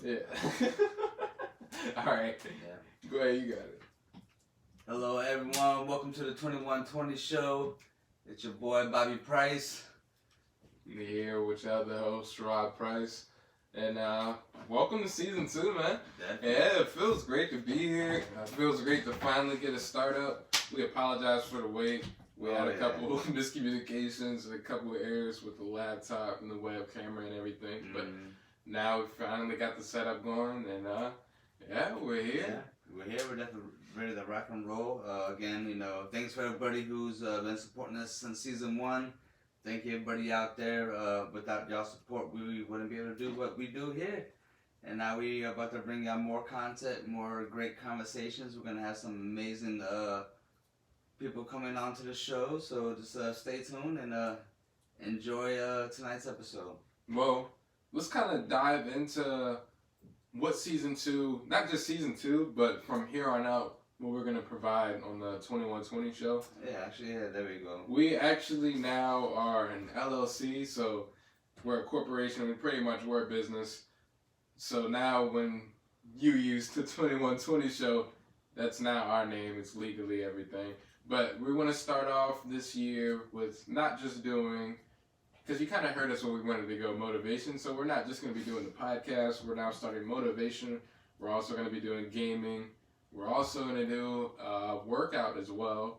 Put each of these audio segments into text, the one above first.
Yeah. All right. Yeah. Go ahead, you got it. Hello, everyone. Welcome to the 2120 show. It's your boy, Bobby Price. Here with y'all, the host, Rod Price. And welcome to season 2, man. Definitely. Yeah, it feels great to be here. It feels great to finally get a start up. We apologize for the wait. We had a couple miscommunications and a couple of errors with the laptop and the web camera and everything. But now we finally got the setup going, and yeah, we're here. Yeah, we're here. We're definitely ready to rock and roll. Again, thanks for everybody who's been supporting us since season 1. Thank you, everybody out there. Without y'all support, we wouldn't be able to do what we do here. And now we are about to bring out more content, more great conversations. We're gonna have some amazing people coming onto the show. So just stay tuned and enjoy tonight's episode. Well, let's kind of dive into what season 2, not just season 2, but from here on out, what we're going to provide on the 2120 show. Yeah, there we go. We actually now are an LLC, so we're a corporation. We pretty much we're a business. So now when you use the 2120 show, that's now our name. It's legally everything. But we want to start off this year with not just doing, because you kind of heard us when we wanted to go motivation, so we're not just going to be doing the podcast. We're now starting motivation. We're also going to be doing gaming. We're also going to do workout as well.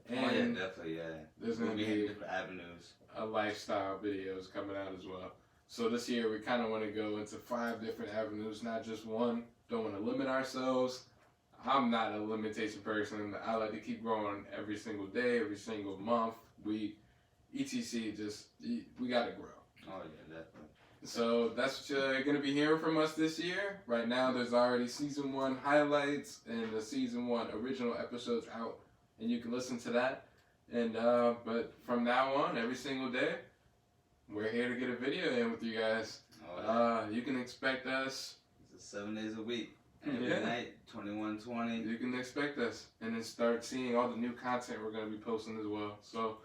And definitely, yeah. There's going to be different avenues. Lifestyle videos coming out as well. So this year we kind of want to go into 5 different avenues, not just one. Don't want to limit ourselves. I'm not a limitation person. I like to keep growing every single day, every single month, week. ETC, we gotta grow. Oh yeah, definitely. So that's what you're gonna be hearing from us this year. Right now, there's already season 1 highlights and the season 1 original episodes out, and you can listen to that. And but from now on, every single day, we're here to get a video in with you guys. Oh, yeah. You can expect us. It's 7 days a week. Every night, 2120. You can expect us, and then start seeing all the new content we're gonna be posting as well. So.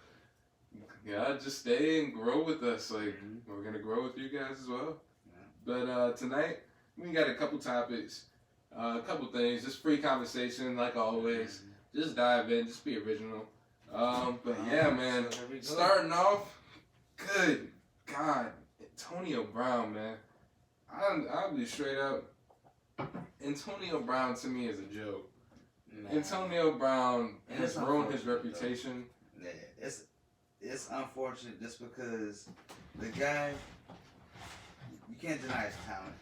Yeah, just stay and grow with us. Like, we're going to grow with you guys as well. Yeah. But tonight, we got a couple topics, a couple things, just free conversation, like always. Just dive in, just be original. But yeah, man, starting off, good God, Antonio Brown, man. I'll be straight up. Antonio Brown, to me, is a joke. Man. Antonio Brown has ruined his reputation. Yeah, it's unfortunate just because the guy, you can't deny his talent,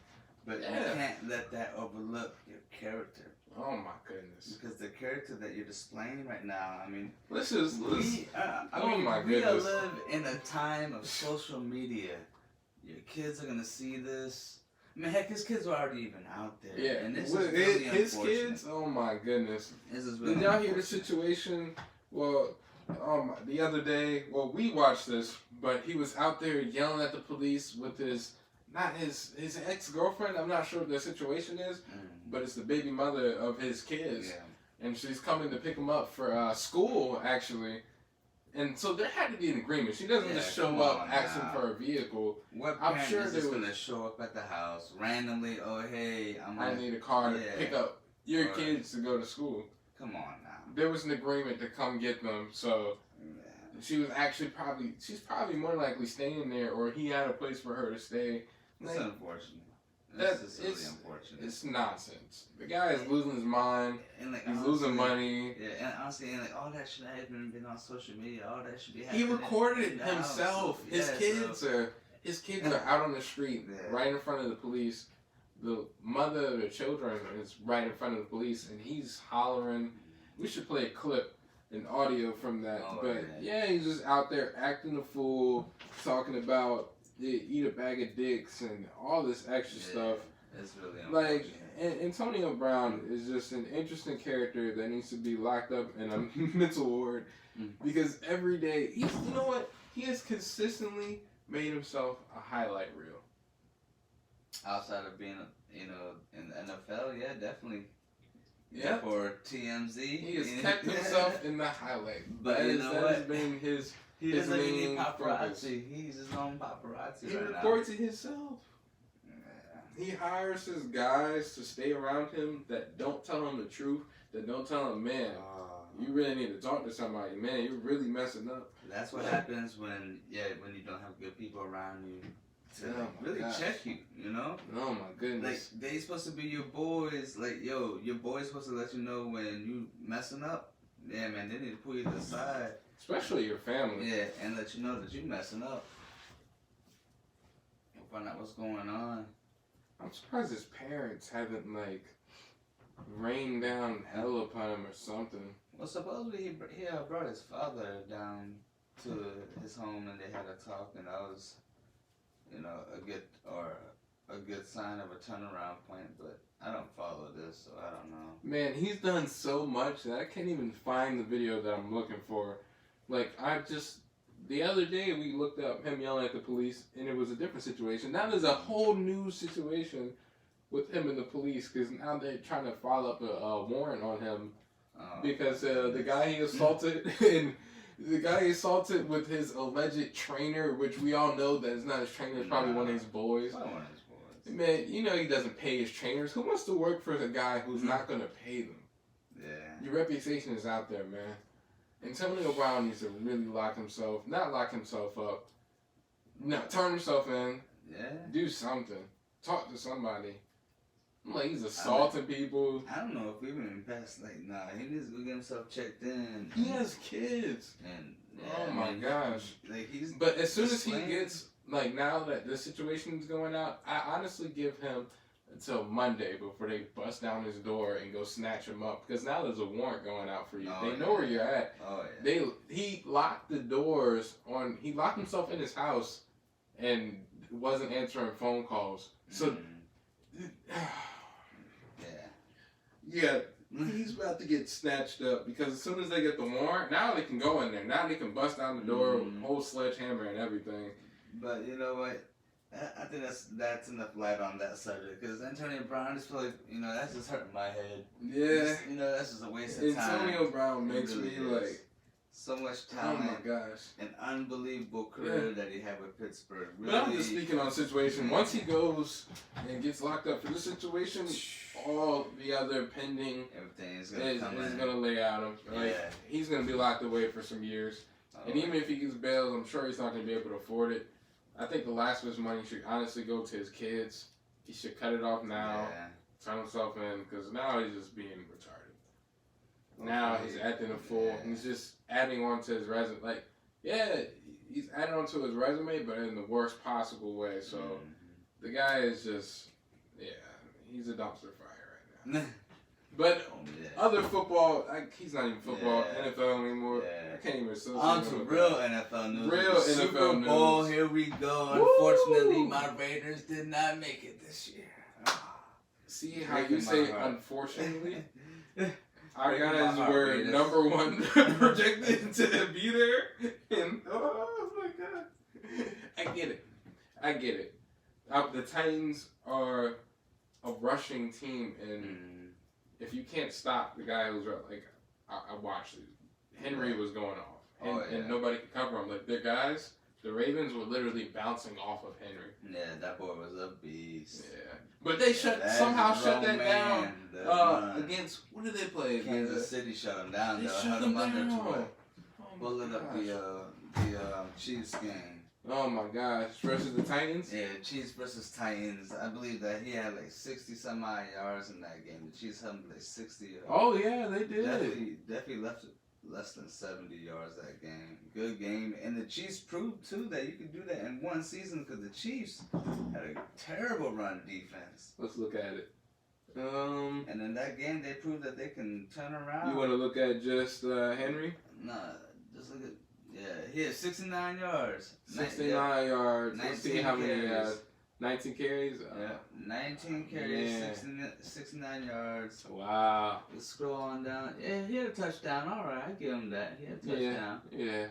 but you can't let that overlook your character. Oh my goodness! Because the character that you're displaying right now, I mean, we live in a time of social media. Your kids are gonna see this. I mean, heck, his kids are already even out there. Yeah, and this is really his kids. Oh my goodness! This is really. Did y'all hear the situation? Well. The other day, we watched this, but he was out there yelling at the police with his ex-girlfriend. I'm not sure what the situation is, but it's the baby mother of his kids. Yeah. And she's coming to pick him up for school, actually. And so there had to be an agreement. She doesn't just show up asking for a vehicle. What I'm sure is just going to show up at the house randomly, oh, hey, I need a car to pick up your kids to go to school. Come on now. There was an agreement to come get them, so she was actually she's probably more likely staying there, or he had a place for her to stay. That's unfortunate. That's really unfortunate. It's nonsense. The guy is losing his mind. And he's losing money. Yeah, and honestly, all that should have been on social media. All that should be happening. He recorded it himself. His kids are out on the street, right in front of the police. The mother of the children is right in front of the police, and he's hollering. We should play a clip, an audio from that. He's just out there acting a fool, talking about eat a bag of dicks and all this extra stuff. It's really unfortunate. Antonio Brown is just an interesting character that needs to be locked up in a mental ward because every day, you know what? He has consistently made himself a highlight reel. Outside of being, in the NFL, yeah, definitely. Yeah. For TMZ. He has kept himself in the highlight. But you know what? Has been his he doesn't need paparazzi. He's his own paparazzi. He records it himself. he hires his guys to stay around him that don't tell him the truth, that don't tell him, man, you really need to talk to somebody, man, you're really messing up. That's what happens when you don't have good people around you to Oh my really gosh. check you, you know? Oh my goodness. Like, they supposed to be your boys. Like, yo, your boy's supposed to let you know when you messing up. Yeah, man, they need to pull you to the side. Especially your family. Yeah, and let you know that you messing up. And find out what's going on. I'm surprised his parents haven't, like, rained down hell upon him or something. Well, supposedly he brought his father down to his home and they had a talk, and that was, you know, a good sign of a turnaround point. But I don't follow this, so I don't know. Man, he's done so much that I can't even find the video that I'm looking for. Like, the other day we looked up him yelling at the police, and it was a different situation. Now there's a whole new situation with him and the police, because now they're trying to file up a warrant on him because the guy he assaulted, and the guy he assaulted with his alleged trainer, which we all know that is not his trainer, it's probably one of his boys. Probably one of his boys. Man, you know he doesn't pay his trainers. Who wants to work for a guy who's not going to pay them? Yeah. Your reputation is out there, man. Antonio Brown needs to really not lock himself up. No, turn himself in. Yeah. Do something. Talk to somebody. I'm like, he's assaulting people. I don't know if we even past, like, nah, he needs to go get himself checked in. He has kids. And, Oh my gosh. Like, he's. But as soon as he slaying. gets, like, now that this situation is going out, I honestly give him until Monday before they bust down his door and go snatch him up. Because now there's a warrant going out for you. Oh, They know where you're at. Oh, yeah. He locked the doors on. He locked himself in his house, and wasn't answering phone calls. So, yeah, he's about to get snatched up because as soon as they get the warrant, now they can go in there. Now they can bust down the door, with whole sledgehammer and everything. But you know what? I think that's enough light on that subject, because Antonio Brown, I just feel like, you know, that's just hurting my head. Yeah, You know, that's just a waste of time. Antonio Brown makes really me is. like, so much oh talent, my gosh. an unbelievable career that he had with Pittsburgh. Really, But I'm just speaking on situation. Once he goes and gets locked up for this situation, all the other pending everything is is gonna come in. going to lay out him. Like, Yeah. he's going to be locked away for some years. And even if he gets bailed, I'm sure he's not going to be able to afford it. I think the last of his money should honestly go to his kids. He should cut it off now, turn himself in, because now he's just being retarded. Now he's acting a fool. Yeah. He's just adding on to his resume. Like, yeah, he's adding on to his resume, but in the worst possible way. So the guy is just, yeah, he's a dumpster fire right now. But other football, he's not even football, NFL anymore. Yeah. I can't even associate On him to with real that. NFL news. Real The NFL Super Bowl, news. here we go. Woo! Unfortunately, my Raiders did not make it this year. See how Breaking you my say heart. unfortunately? Our Breaking my guys heart, were Raiders. number one projected to be there. And oh my god. I get it. The Titans are a rushing team, and if you can't stop the guy who's like, I watched it. Henry was going off, and nobody could cover him. Like their guys, the Ravens were literally bouncing off of Henry. Yeah, that boy was a beast. Yeah, but they somehow shut that down against, what did they play? Kansas City shut him down. They They shut held them him under down. to it. Oh my Pulling up gosh. the Chiefs game. Oh my gosh, versus the Titans? Yeah, Chiefs versus Titans. I believe that he had like 60 some odd yards in that game. The Chiefs held him like 60. Oh yeah, they did. Definitely left less than 70 yards that game. Good game. And the Chiefs proved too that you could do that in one season, because the Chiefs had a terrible run defense. Let's look at it. And in that game they proved that they can turn around. You want to look at just Henry? Nah, just look at, he had 69 yards. 69 yards. Let's see 19 how many. carries. 19 carries. 19 carries, man. 69 yards. Wow. Let's scroll on down. Yeah, he had a touchdown. All right, I give him that. He had a touchdown. Yeah.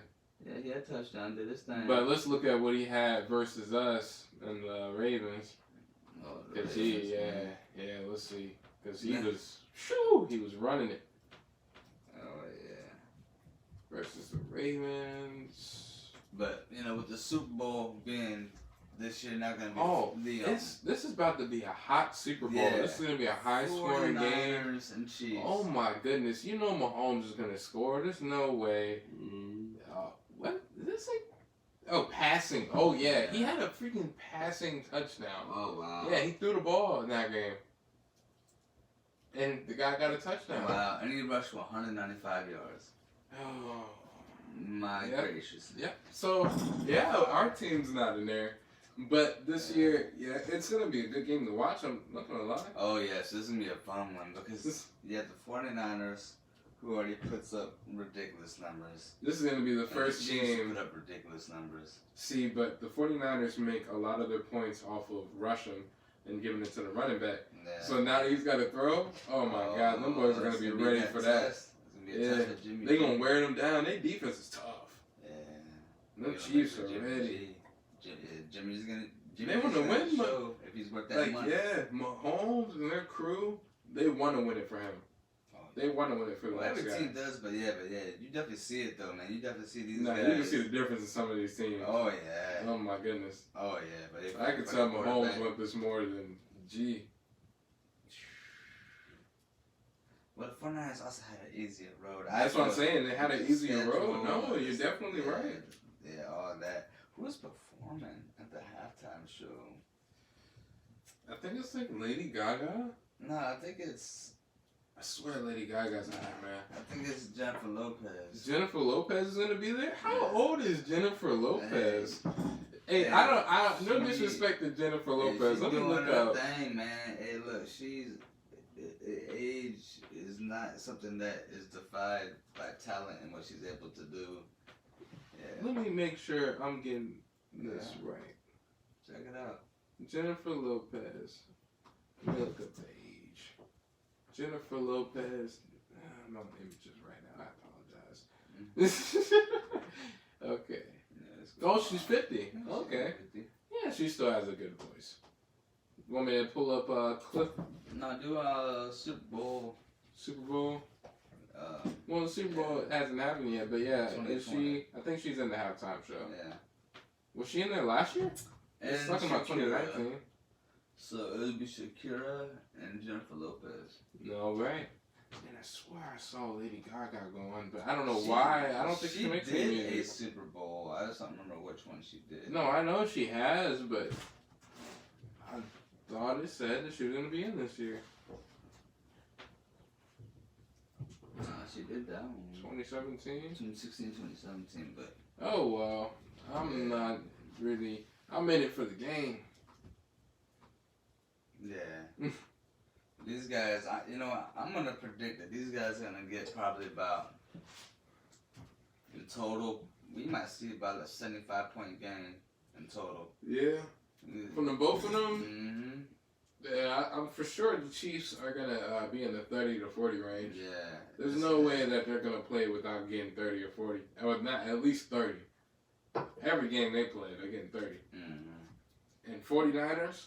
Yeah, he had a touchdown. Did his thing. But let's look at what he had versus us and the Ravens. Cause let's see. Cause he was running it. Oh yeah. Versus the Ravens. But you know, with the Super Bowl being this year not gonna be. Oh, this is about to be a hot Super Bowl. Yeah. This is gonna be a high scoring game. 49ers and Chiefs. Oh my goodness! You know Mahomes is gonna score. There's no way. What is this like? Oh, passing. Oh yeah, he had a freaking passing touchdown. Oh wow. Yeah, he threw the ball in that game, and the guy got a touchdown. Wow, and he rushed for 195 yards. Oh. My gracious. Yeah. So, yeah, our team's not in there. But this year, yeah, it's going to be a good game to watch. I'm not going to lie. Oh, yes. This is going to be a fun one because you have the 49ers who already puts up ridiculous numbers. This is going to be the first the Chiefs game. Put up ridiculous numbers. See, but the 49ers make a lot of their points off of rushing and giving it to the running back. Yeah. So now he's got to throw. Oh, my God. Them boys are going to be ready for that. Yeah, they gonna wear them down. Their defense is tough. Yeah, them Chiefs are ready. Jimmy's gonna. They want to win, but if he's worth that money. Yeah, Mahomes and their crew, they want to win it for him. They want to win it for the next every guy. team does, but yeah, you definitely see it though, man. You definitely see these guys. You can see the difference in some of these teams. Oh yeah. Oh my goodness. Oh yeah, but if I could tell Mahomes want this more than G. Well, the 49ers also had an easier road. That's what I'm saying. They had an easier road. No, you're definitely right. Yeah, all that. Who was performing at the halftime show? I think it's like Lady Gaga. No, I think it's. I swear Lady Gaga's not there, man. I think it's Jennifer Lopez. Jennifer Lopez is gonna be there? How old is Jennifer Lopez? Hey, I don't. No disrespect to Jennifer Lopez. Let me look up. Thing, man. Hey, look, age is not something that is defied by talent and what she's able to do. Yeah. Let me make sure I'm getting this right. Check it out. Jennifer Lopez. Let me look up the age. Jennifer Lopez. No images right now. I apologize. Okay. Yeah, oh, she's 50. Okay. Yeah, she still has a good voice. You want me to pull up Cliff? No, do Super Bowl. Super Bowl? Well, the Super Bowl hasn't happened yet, but yeah, is she? I think she's in the halftime show. Yeah. Was she in there last year? It's talking about 2019. So it would be Shakira and Jennifer Lopez. No, right. And I swear I saw Lady Gaga going, but I don't know why. I don't think she makes any music. She did a Super Bowl. I just don't remember which one she did. No, I know she has, but I thought it said that she was going to be in this year. She did that one. 2017? 2016, 2017, but... Oh, well. I'm not really... I'm in it for the game. Yeah. These guys, I'm going to predict that these guys are going to get probably about... In total, we might see about a 75-point game in total. Yeah. From the both of them? Mm-hmm. Yeah, I'm for sure the Chiefs are going to be in the 30 to 40 range. Yeah. There's no way that they're going to play without getting 30 or 40. Or not, at least 30. Every game they play, they're getting 30. Mm-hmm. And 49ers,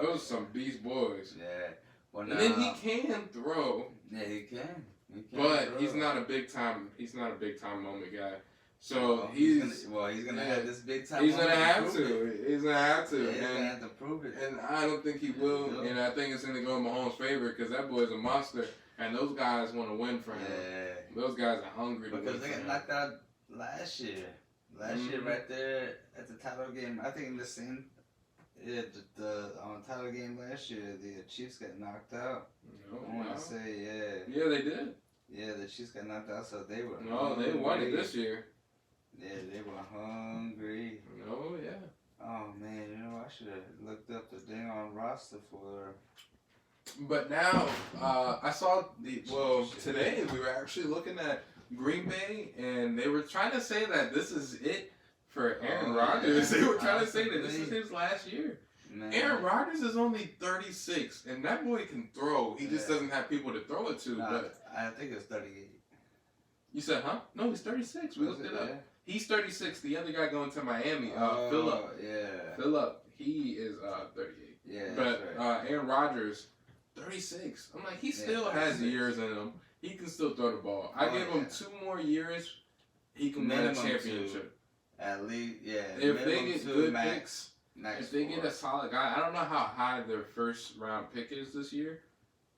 those are some beast boys. Yeah. Well, and then he can throw. Yeah, he can. But he's not a big time moment guy. So he's gonna have this big time. He's gonna have to. He's gonna have to. Yeah, he's gonna have to prove it. And I don't think he will. And I think it's gonna go in Mahomes' favor because that boy's a monster, and those guys want to win for him. Yeah. Those guys are hungry to win. Because they got knocked out last year. Last year, right there at the title game. I think in the same. Yeah, the title game last year, the Chiefs got knocked out. I want to say, yeah. Yeah, they did. Yeah, the Chiefs got knocked out, so they were. No, they won it this year. Yeah, they were hungry. Oh, yeah. Oh, man, I should have looked up the dang on roster for... But now, I saw today we were actually looking at Green Bay, and they were trying to say that this is it for Aaron Rodgers. They were trying to say that this is his last year. Man. Aaron Rodgers is only 36, and that boy can throw. He just doesn't have people to throw it to. But I think it's 38. You said, huh? No, he's 36. We looked it up. Yeah. He's 36. The other guy going to Miami, Phillip. Yeah. Phillip, he is 38. Yeah. But right. Aaron Rodgers, 36. I'm like, he still has years in him. He can still throw the ball. I give him 2 more years. He can win a championship. At least, yeah. If they minimum get two, good max, picks, max if they four. get a solid guy, I don't know how high their first round pick is this year.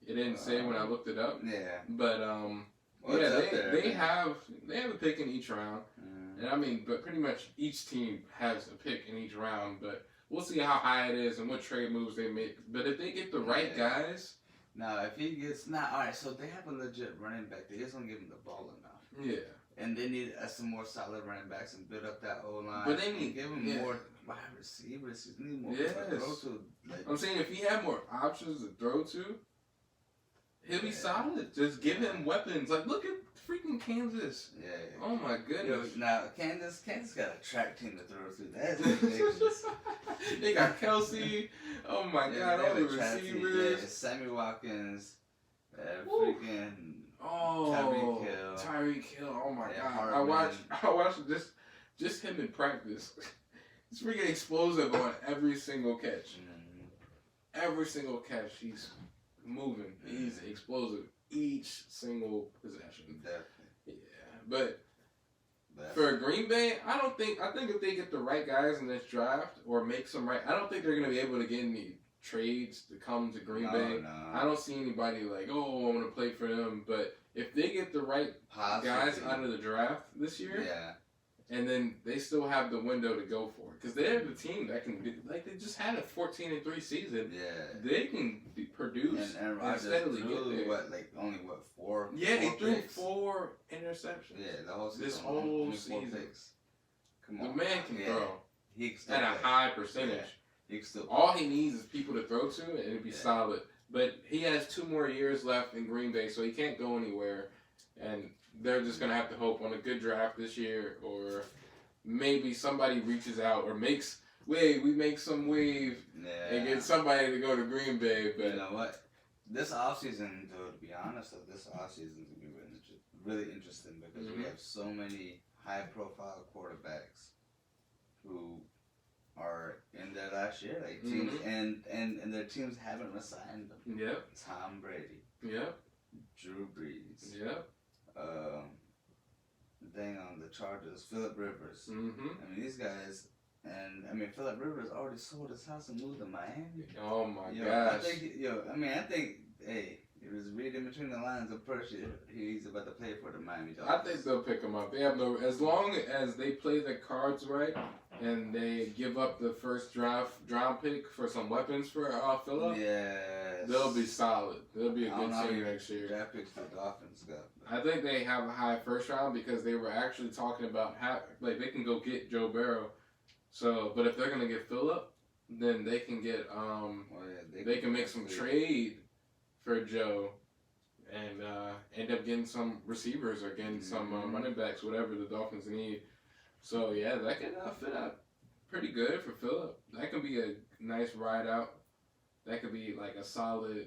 It didn't say when I looked it up. Yeah. But Well, yeah, it's up there, they man. have a pick in each round, Mm. and I mean, but pretty much each team has a pick in each round. But we'll see how high it is and what trade moves they make. But if they get the right guys, Now, if he gets all right, so they have a legit running back. They just don't give him the ball enough. yeah. And they need some more solid running backs and build up that O line. But they need give him more wide receivers. They need more people to throw to. Like, I'm saying if he had more options to throw to, he'll be solid. Just give him weapons. Like look at freaking Kansas. Yeah. Oh my goodness. Now Kansas got a track team to throw to. That's ridiculous. They got Kelsey. Oh my God! All the receivers. Yeah, Sammy Watkins. Freaking. Oh, Tyreek Hill. Tyreek Hill. Oh my God! Hartman. I watched just him in practice. He's freaking explosive on every single catch. Every single catch, he's moving. He's explosive each single possession. Definitely. Yeah, but for Green Bay, I think if they get the right guys in this draft or make some right, I don't think they're gonna be able to get any trades to come to Green Bay. No. I don't see anybody like, oh, I want to play for them. But if they get the right guys out of the draft this year, and then they still have the window to go for it because they have the team that can do, like they just had a 14-3 season. Yeah, they can produce and Rodgers steadily get there. Only four? Yeah, they threw picks? 4 interceptions. Yeah, the whole season. This whole only season. 4 picks. Come The on, man can throw He can still at a play. high percentage. Yeah. He can still. All he needs is people to throw to, and it'd be solid. But he has 2 more years left in Green Bay, so he can't go anywhere. And they're just gonna have to hope on a good draft this year, or maybe somebody reaches out or makes we make some wave and get somebody to go to Green Bay. But you know what? This offseason, though, to be honest, this offseason is going to be really interesting because we have so many high-profile quarterbacks who are in their last year, like teams, and their teams haven't resigned them. Yep. Tom Brady. Yep. Drew Brees. Yep. On the Chargers, Phillip Rivers. Mm-hmm. I mean, these guys, and I mean, Phillip Rivers already sold his house and moved to Miami. Oh my gosh! I think, hey, it was reading between the lines of Percy. He's about to play for the Miami Dolphins. I think they'll pick him up. They have as long as they play the cards right and they give up the first draft pick for some weapons for Phillip. Yes. They'll be solid. They'll be a good team next year. Draft picks the Dolphins got. I think they have a high first round because they were actually talking about they can go get Joe Burrow. So, but if they're gonna get Phillip, then they can get they can make some trade for Joe and end up getting some receivers or getting some running backs, whatever the Dolphins need. So yeah, that could fit up pretty good for Phillip. That could be a nice ride out. That could be like a solid,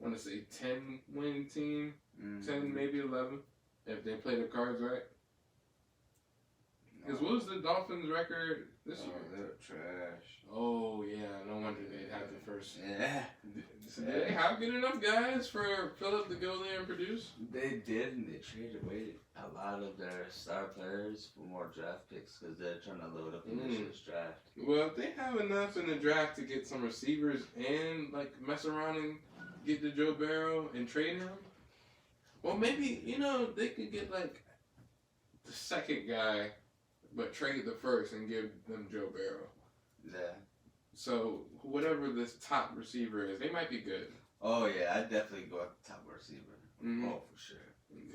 I want to say 10-win team. 10, maybe 11, if they play the cards right. Because what was the Dolphins' record this year? They're trash. Oh, yeah, no wonder they had the first. Yeah. So did they have good enough guys for Phillip to go there and produce? They did, and they traded away a lot of their star players for more draft picks because they're trying to load up in this year's draft. Well, if they have enough in the draft to get some receivers and, mess around and get the Joe Burrow and trade him, well, maybe, they could get, the second guy, but trade the first and give them Joe Burrow. Yeah. So, whatever this top receiver is, they might be good. Oh, yeah, I'd definitely go at the top receiver. Mm-hmm. Oh, for sure.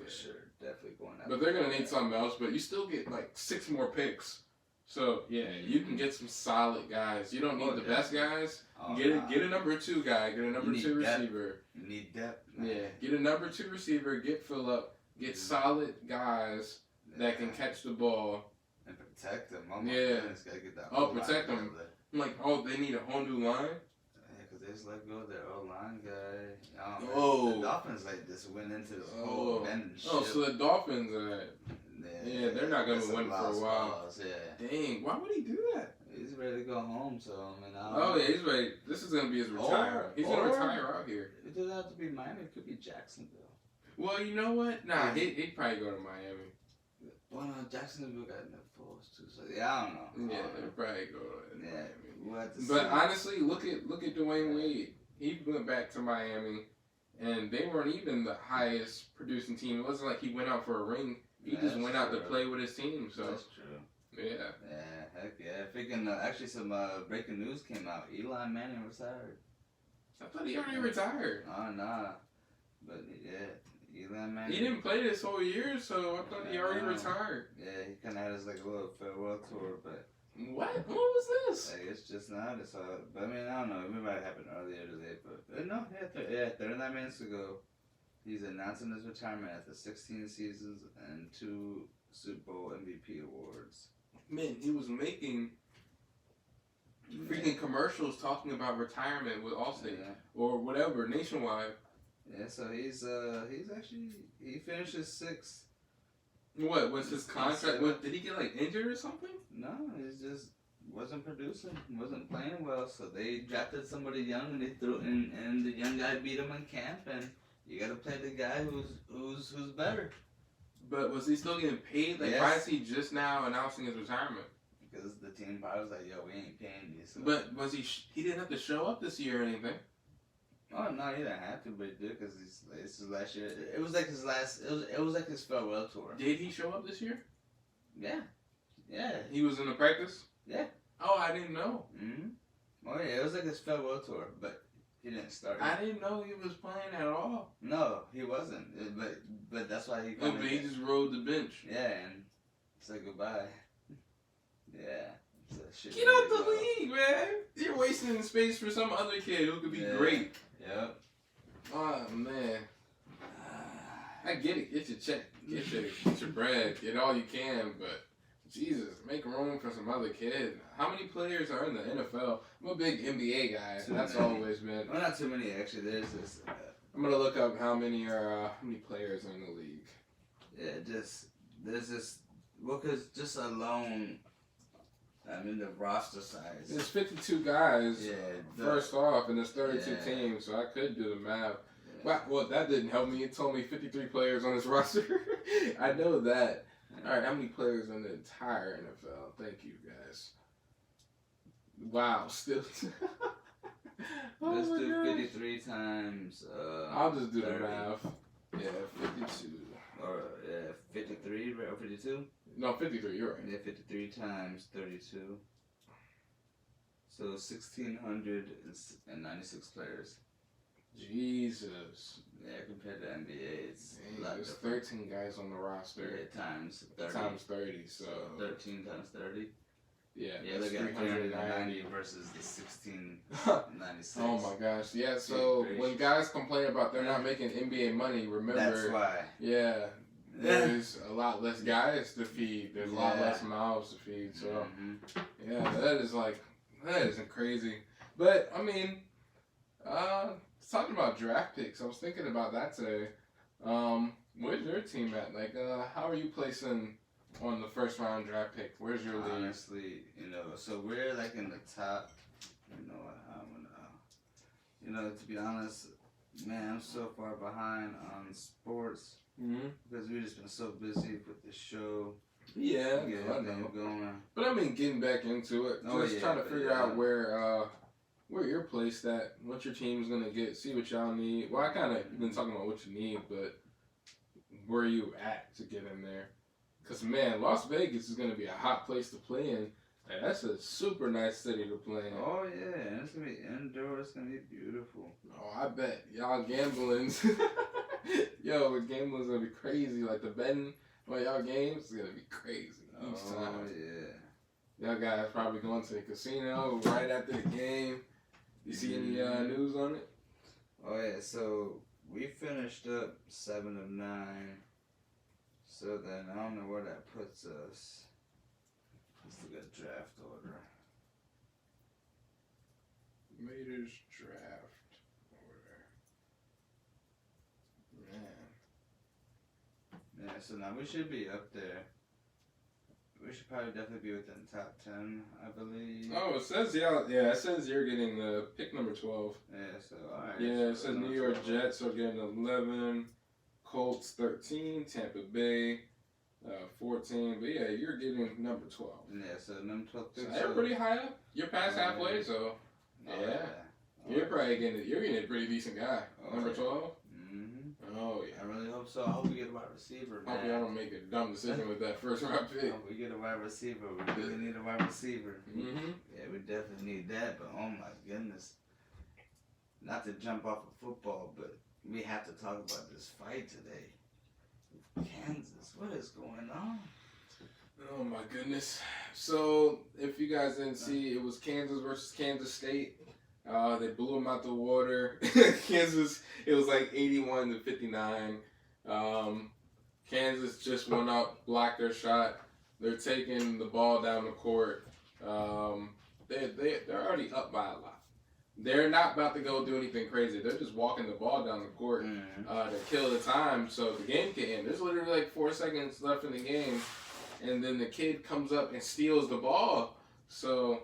For sure. Definitely going out. But they're going to need something else, but you still get, 6 more picks. So, yeah, you can get some solid guys. You don't need the best guys. Get a number 2 guy. Get a number 2 receiver. You need depth. Man. Yeah, get a number 2 receiver. Get Phillip. Get solid guys that can catch the ball. And protect them. Oh, my goodness. Gotta get that protect them. I'm like, they need a whole new line? Yeah, because they just let go of their O-line guy. Oh. The Dolphins, just went into this whole abandoned ship. Oh, so the Dolphins they're not going to win for a while. Yeah. Dang, why would he do that? He's ready to go home, so, yeah, he's ready. This is going to be his retire. He's going to retire out here. It doesn't have to be Miami. It could be Jacksonville. Well, you know what? Nah, he'd probably go to Miami. Well, no, Jacksonville got Nick Foles too. So yeah, I don't know. Yeah, they'll probably go to Yeah, Miami. we'll have to see. But honestly, look at Dwayne Wade. He went back to Miami, and they weren't even the highest producing team. It wasn't like he went out for a ring. He just went out to play with his team. So that's true. yeah. Yeah, heck yeah. Freaking, actually, some breaking news came out. Eli Manning retired. I thought he already retired. Oh, nah. But yeah, Eli Manning. He didn't play this whole year, so I thought he already retired. Yeah, he kind of had his like a little farewell tour, but. What was this? Hey, it's just not. It's but I mean, I don't know. It might have happened earlier today, but no, yeah, 39 minutes ago, he's announcing his retirement after 16 seasons and 2 Super Bowl MVP awards. Man, he was making freaking commercials talking about retirement with Allstate or whatever, Nationwide. Yeah, so he's actually he finished his 6th. What was his contract? What, did he get like injured or something? No, he just wasn't producing, wasn't playing well. So they drafted somebody young and they threw and the young guy beat him in camp. And you got to play the guy who's better. But was he still getting paid? Like, why is he just now announcing his retirement? Because the team probably was like, "Yo, we ain't paying you." So. But was he? He didn't have to show up this year or anything. Oh no, he didn't have to, but he did because it's his last year. It was like his last. It was like his farewell tour. Did he show up this year? Yeah, yeah. He was in the practice. Yeah. Oh, I didn't know. Oh yeah, it was like his farewell tour, but he didn't start. I didn't know he was playing at all. No, he wasn't. But that's why he. But he just rode the bench. Yeah, and said goodbye. Yeah. Get out the league, man! You're wasting space for some other kid who could be great. Yep. Oh man. I get it. Get your check. Get your bread. Get all you can. But Jesus, make room for some other kid. How many players are in the NFL? I'm a big NBA guy. That's always been. Well, not too many actually. There's this. I'm gonna look up how many players are in the league. Yeah, there's this. Well, cause just alone. I mean the roster size. There's 52 guys. Yeah. First off, and there's 32 teams, so I could do the math. Yeah. Well, that didn't help me. It told me 53 players on this roster. I know that. All right, how many players in the entire NFL? Thank you, guys. Wow, still. Let's do 53 times. I'll just do 30. the math. Yeah, 52. Or 53 or 52? No, 53. You're right. Yeah, 53 times 32. So 1,696 players. Jesus. Yeah, compared to NBA, it's a lot there's different. 13 guys on the roster. Yeah, times 30. Times 30, so 13 times 30. Yeah, Yeah, look at 390 versus the 1696. Oh my gosh, yeah. So when guys complain about they're not making NBA money, remember that's why. Yeah, there's a lot less guys to feed. There's a lot less mouths to feed. So yeah, that isn't crazy. But I mean, talking about draft picks, I was thinking about that today. Where's your team at? Like, how are you placing on the first round draft pick? Where's your league? Honestly, so we're like in the top. To be honest, man, I'm so far behind on sports because we've just been so busy with the show. Yeah, I know. Going. But I mean, getting back into it, just trying to figure out where you're placed at, what your team's gonna get, see what y'all need. Well, I kind of been talking about what you need, but where are you at to get in there? Because, man, Las Vegas is going to be a hot place to play in. And that's a super nice city to play in. Oh, yeah. And it's going to be indoor. It's going to be beautiful. Oh, I bet. Y'all gambling. Yo, the gambling's going to be crazy. Like, the betting on y'all games is going to be crazy each time. Oh, yeah. Y'all guys probably going to the casino right after the game. You see any news on it? Oh, yeah. So, we finished up 7 of 9. So then, I don't know where that puts us. Let's look at draft order. Raiders draft order. Man. Yeah, so now we should be up there. We should probably definitely be within top 10, I believe. Oh, it says it says you're getting the pick number 12. Yeah, so alright. Yeah, it says New York Jets are getting 11, Colts 13, Tampa Bay 14. But yeah, you're getting number 12. Yeah, so number 12. So they're pretty high up. You're past halfway, so yeah. You're probably getting a pretty decent guy. Number 12. Mm-hmm. Oh yeah. I really hope so. I hope we get a wide receiver. I hope y'all don't make a dumb decision with that first round I pick. hope we get a wide receiver. We really need a wide receiver. Mm-hmm. Yeah, we definitely need that. But oh my goodness, not to jump off of football, but we have to talk about this fight today. Kansas, what is going on? Oh my goodness. So if you guys didn't see, it was Kansas versus Kansas State. They blew them out the water. Kansas, it was like 81-59. Kansas just went up, blocked their shot. They're taking the ball down the court. They're already up by a lot. They're not about to go do anything crazy. They're just walking the ball down the court to kill the time so the game can end. There's literally like 4 seconds left in the game, and then the kid comes up and steals the ball. So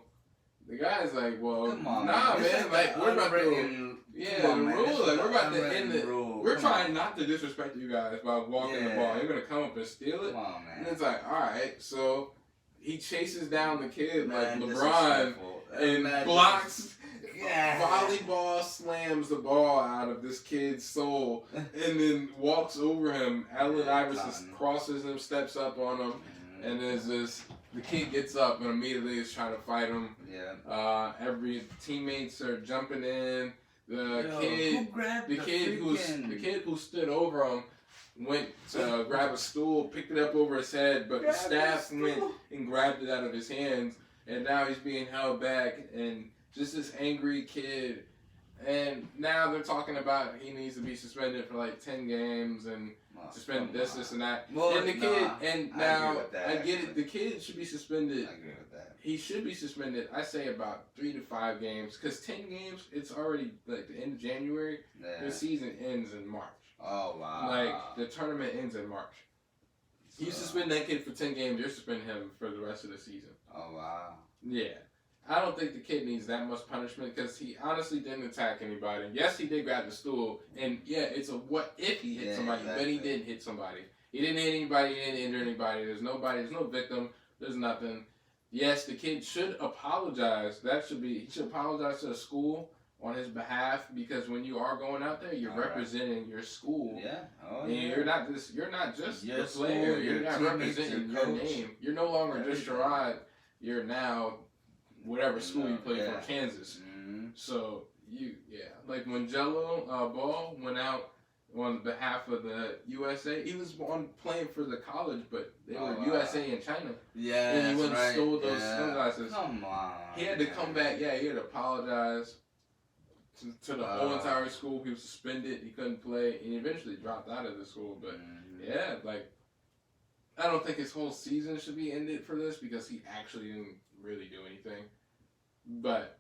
the guy's like, "Well, come on, nah, man. Like we're about to, the rule. Like we're about to end it. We're trying not to disrespect you guys by walking the ball. You're gonna come up and steal it." Come on, man. And it's like, all right, so he chases down the kid like LeBron and blocks. Yeah. Volleyball slams the ball out of this kid's soul and then walks over him. Allen Iverson crosses him, steps up on him, and there's this. The kid gets up and immediately is trying to fight him. Yeah. Every teammates are jumping in. The kid who stood over him went to grab a stool, picked it up over his head, but the staff went and grabbed it out of his hands, and now he's being held back and just this angry kid. And now they're talking about he needs to be suspended for like 10 games and suspended this and that. Well, and the kid, I get it. The kid should be suspended. I agree with that. He should be suspended. I say about 3 to 5 games, because 10 games, it's already like the end of January. Yeah. The season ends in March. Oh wow! Like the tournament ends in March. You suspend that kid for 10 games, you're suspending him for the rest of the season. Oh wow! Yeah. I don't think the kid needs that much punishment because he honestly didn't attack anybody. Yes, he did grab the stool, and yeah, it's a what if he hit somebody, but he didn't hit somebody. He didn't hit anybody, he didn't injure anybody. There's no victim, there's nothing. Yes, the kid should apologize. He should apologize to the school on his behalf, because when you are going out there, you're representing your school. Yeah. Oh, and yeah. you're not just your a player. School, you're not representing your name. You're no longer just Sherrod. You're now whatever school you play for, Kansas. Mm-hmm. So like when Jello Ball went out on behalf of the USA, he was playing for the college, but they were USA in China. Yeah, and he went and stole those sunglasses. Come on. He had to come back. Yeah, he had to apologize to the whole entire school. He was suspended. He couldn't play, and he eventually dropped out of the school. But yeah, like I don't think his whole season should be ended for this, because he actually didn't really do anything. But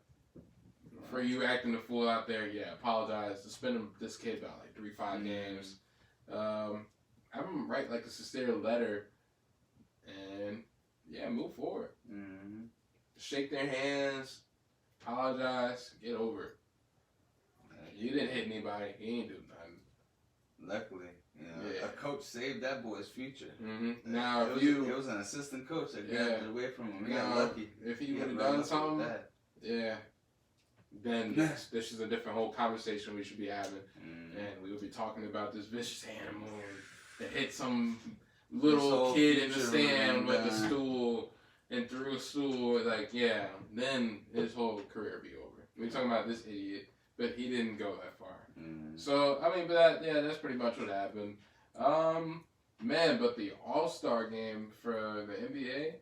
for you acting the fool out there, apologize. Suspend this kid about like 3-5 games. Have him write like a sincere letter, and move forward. Mm-hmm. Shake their hands, apologize, get over it. You didn't hit anybody. He ain't do nothing. Luckily, a coach saved that boy's future. Mm-hmm. Now, it was an assistant coach that grabbed it away from him. He got lucky. If he would have done something, then this is a different whole conversation we should be having, and we would be talking about this vicious animal that hit some little kid in the stand with a stool and threw a stool. Like, then his whole career would be over. We're talking about this idiot. But he didn't go that far. So, I mean, but that's pretty much what happened. But the All-Star game for the NBA,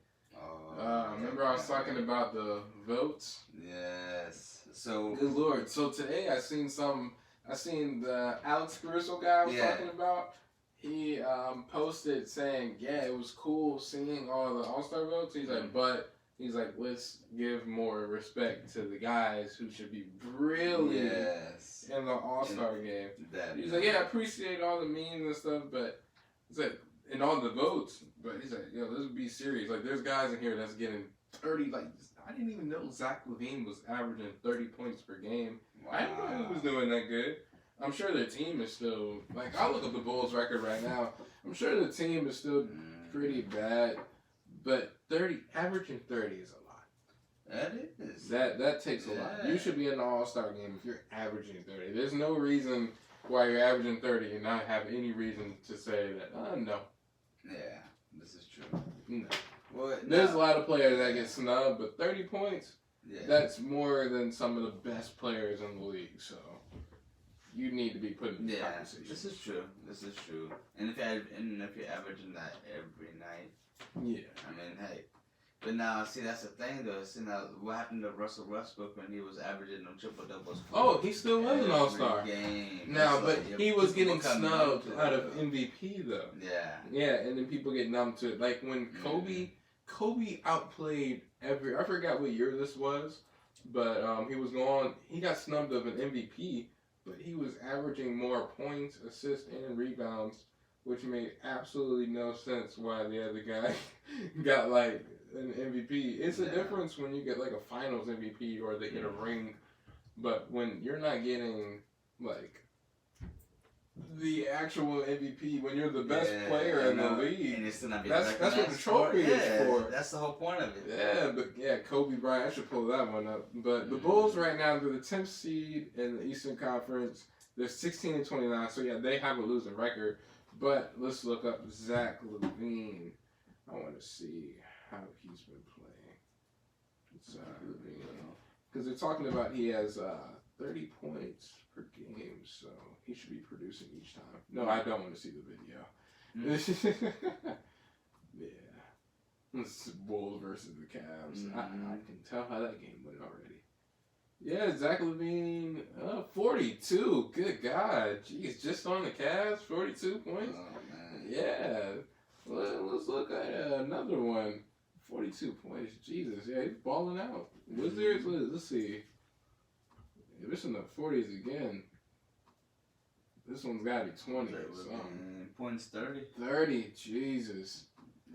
remember I was talking about the votes? Yes. So, good Lord. So today I seen the Alex Caruso guy I was talking about. He posted saying, it was cool seeing all the All-Star votes. He's like, let's give more respect to the guys who should be really in the All-Star game. He's like, I appreciate all the memes and stuff, but he's like, and all the votes, but he's like, let's be serious. Like, there's guys in here that's getting 30, like, I didn't even know Zach LaVine was averaging 30 points per game. Wow. I didn't know he was doing that good. I'm sure their team is still, like, I'll look up the Bulls record right now. I'm sure the team is still pretty bad, but averaging 30 is a lot. That is. That takes a lot. You should be in the All-Star game if you're averaging 30. There's no reason why you're averaging 30 and not have any reason to say that, no. Yeah, this is true. No. Well, There's a lot of players that get snubbed, but 30 points, yeah. that's more than some of the best players in the league, so you need to be put in the conversation. This is true. And if you're averaging that every night, yeah. I mean, hey. But now, see, that's the thing, though. See, now, what happened to Russell Westbrook when he was averaging them triple doubles? Oh, he still was an All-Star. Now, but he was getting snubbed out of MVP, though. Yeah. Yeah, and then people get numb to it. Like when Kobe outplayed I forgot what year this was, but he got snubbed of an MVP, but he was averaging more points, assists, and rebounds, which made absolutely no sense why the other guy got like an MVP. It's a difference when you get like a finals MVP or they get a ring, but when you're not getting like the actual MVP, when you're the best player in the league, and it's not that's what the trophy is for. That's the whole point of it. Yeah, but Kobe Bryant, I should pull that one up. But the Bulls right now, they're the 10th seed in the Eastern Conference. They're 16-29, so they have a losing record. But let's look up Zach LaVine. I want to see how he's been playing. Zach LaVine, because they're talking about he has 30 points per game, so he should be producing each time. No, I don't want to see the video. Yeah. This is Bulls versus the Cavs. I can tell how that game went already. Yeah, Zach LaVine, 42. Good God. Jeez, just on the Cavs, 42 points. Oh, man. Yeah. Let's look at another one. 42 points. Jesus, yeah, he's balling out. Wizards, let's see. If it's in the 40s again, this one's got to be 20 or something. Points 30. 30, Jesus.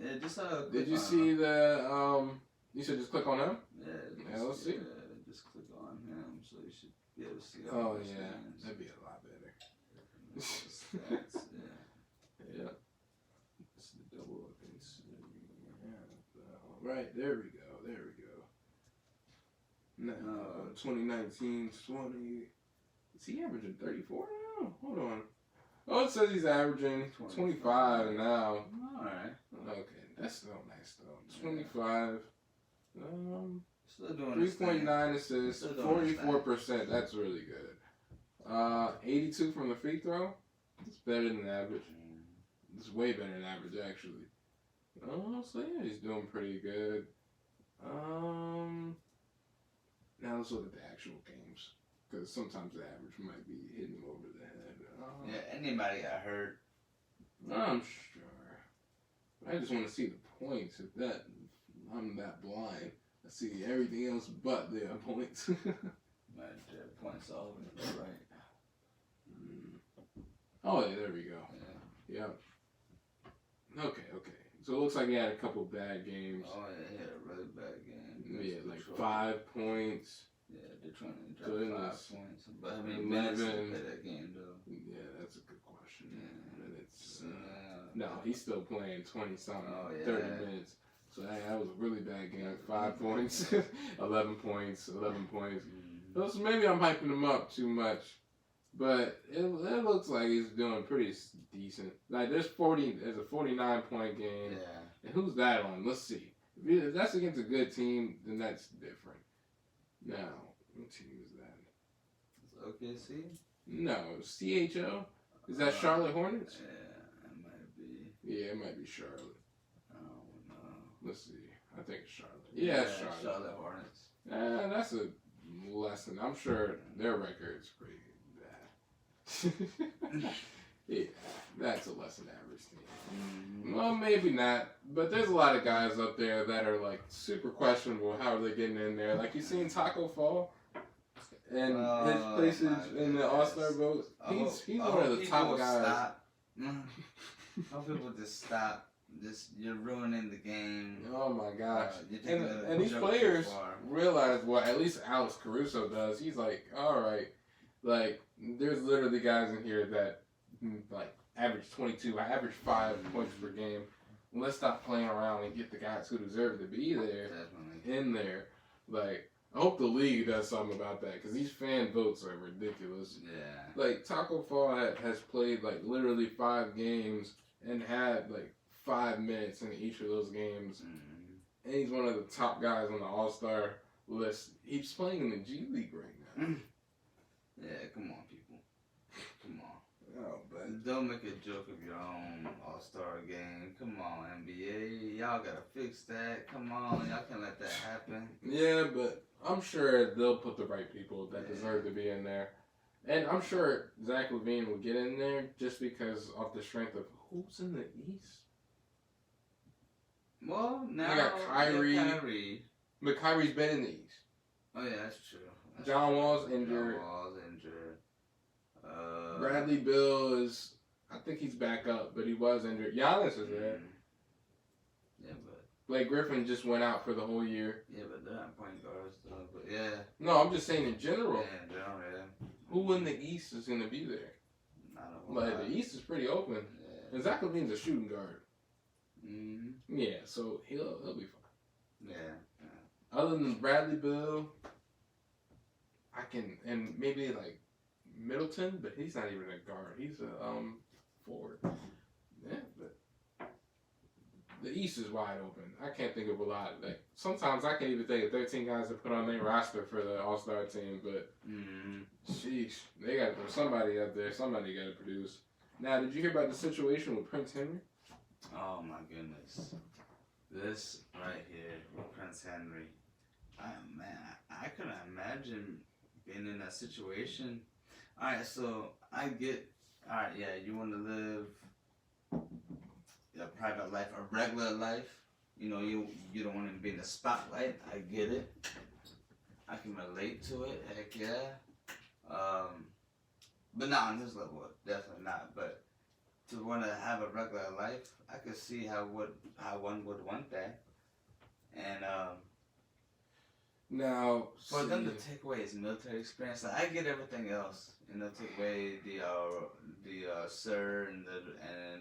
Yeah, just Did you see the, you should just click on him? Yeah, let's see. Just click on him so you should be able to see all the stands. That'd be a lot better. Stats, yeah. It's the double up. Right, there we go. No, 2019, 20. Is he averaging 34 now? Hold on. Oh, it says he's averaging 25 now. Alright. Okay, that's still nice though. 25. Still doing 3.9 assists, 44%. That's really good. 82 from the free throw. It's better than average. It's way better than average, actually. Oh, so yeah, he's doing pretty good. Now let's look at the actual games, because sometimes the average might be hitting him over the head. Yeah, anybody got hurt? I'm sure. I just want to see the points. If I'm that blind, I see everything else but the points. Points all over the right. Oh, yeah, there we go. Yeah. Okay. So it looks like he had a couple bad games. Oh, yeah, he had a really bad game. Yeah, like 5 points. Yeah, they're trying to drop 5 points. But how many 11. minutes did they play that game, though? Yeah, that's a good question. Yeah. Minutes. No, he's still playing 20-something, 30 minutes. So that was a really bad game. 5 points, 11 points. So maybe I'm hyping him up too much. But it looks like he's doing pretty decent. Like there's a 49-point game. Yeah. And who's that on? Let's see. If that's against a good team, then that's different. Now, what team is that? It's OKC? No, CHO. Is that Charlotte Hornets? Yeah, it might be. Yeah, it might be Charlotte. Oh no. Let's see. I think it's Charlotte. Yeah, Charlotte Hornets. That's a lesson. I'm sure their record's pretty bad. Yeah, that's a less than average team. Mm-hmm. Well, maybe not, but there's a lot of guys up there that are like super questionable. How are they getting in there? Like you seen Taco Fall and his places in the All-Star vote. He's one of the top guys. How people just stop. You're ruining the game. Oh my gosh! And these players realize what at least Alex Caruso does. He's like, all right, like there's literally guys in here that like average 22. I average 5 points per game. let's stop playing around and get the guys who deserve to be there Definitely. in there. Like, I hope the league does something about that because these fan votes are ridiculous. Yeah. Like, Taco Fall has played like literally 5 games and had like 5 minutes in each of those games, and he's one of the top guys on the All-Star list. He's playing in the G League right now. Yeah, come on, people. Come on. Oh, but Don't make a joke of your own All-Star game. Come on, NBA. Y'all gotta fix that. Come on, y'all can't let that happen. yeah, but I'm sure they'll put the right people that deserve to be in there. And I'm sure Zach LaVine will get in there just because of the strength of who's in the East. Well, now They got Kyrie. Kyrie. But Kyrie's been in the East. Oh yeah, that's true. John Wall's injured. John Wall's injured. Bradley Beal is, I think he's back up, but he was injured. Giannis is there. Yeah, but Blake Griffin just went out for the whole year. yeah, but they're not point guards though. But yeah. No, I'm just saying in general. Yeah, in general, yeah. Who in the East is going to be there? I don't know. Like, the East is pretty open. Yeah. And Zach LaVine's a shooting guard. Mm-hmm. Yeah, so he'll be fine. Yeah. Other than Bradley Beal, I can, and maybe like Middleton, but he's not even a guard. He's a forward. Yeah, but the East is wide open. I can't think of a lot. Like sometimes I can't even think of 13 guys to put on their roster for the All-Star team, but sheesh, they got to throw somebody up there. Somebody got to produce. Now, did you hear about the situation with Prince Henry? Oh my goodness. This right here with Prince Henry. I couldn't imagine being in that situation. Alright, so I get, alright, yeah, you want to live a private life, a regular life. You know, you don't want to be in the spotlight. I get it. I can relate to it. Heck yeah. But not on this level. Definitely not. But to want to have a regular life, I could see how one would want that. And Now, for them to take away his military experience, like, I get everything else. You know, take away the sir and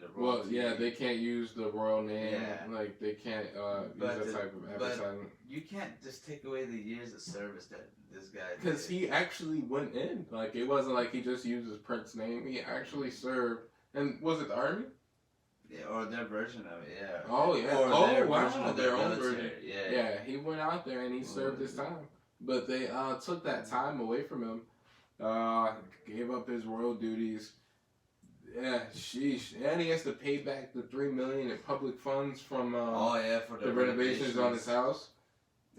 the well, royalty. yeah, they can't use the royal name. Yeah. Like they can't use that type of but advertisement. you can't just take away the years of service that this guy did. Because he actually went in. Like it wasn't like he just used his Prince name. He actually served. And was it the army? Yeah, or their version of it, yeah. Oh yeah. Or their wow. version of Their own military, version. Yeah. Yeah, he went out there and he served his time. But they took that time away from him. Gave up his royal duties. Yeah, sheesh. And he has to pay back the $3 million in public funds from for the renovations on his house.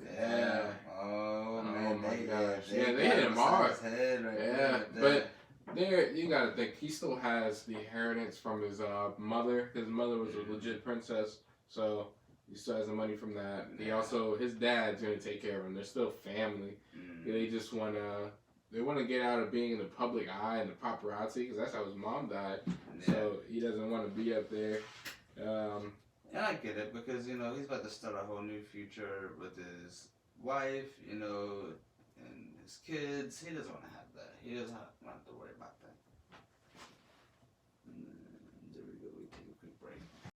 Yeah. Oh man. my gosh. They Yeah, they hit him hard. Yeah, but there you gotta think he still has the inheritance from his mother. His mother was a legit princess, so he still has the money from that. He also his dad's gonna take care of him. They're still family. They just wanna get out of being in the public eye and the paparazzi because that's how his mom died. So he doesn't want to be up there. And I get it because he's about to start a whole new future with his wife, and his kids. He doesn't want to have that. He doesn't want to worry about that.